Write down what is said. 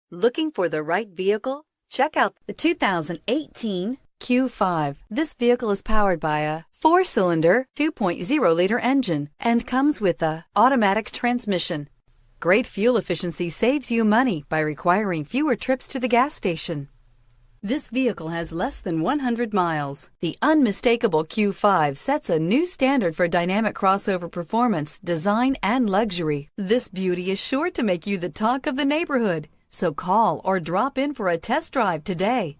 Looking for the right vehicle? Check out the 2018 Q5. This vehicle is powered by a 4-cylinder, 2.0-liter engine and comes with a automatic transmission. Great fuel efficiency saves you money by requiring fewer trips to the gas station. This vehicle has less than 100 miles. The unmistakable Q5 sets a new standard for dynamic crossover performance, design, and luxury. This beauty is sure to make you the talk of the neighborhood. So call or drop in for a test drive today.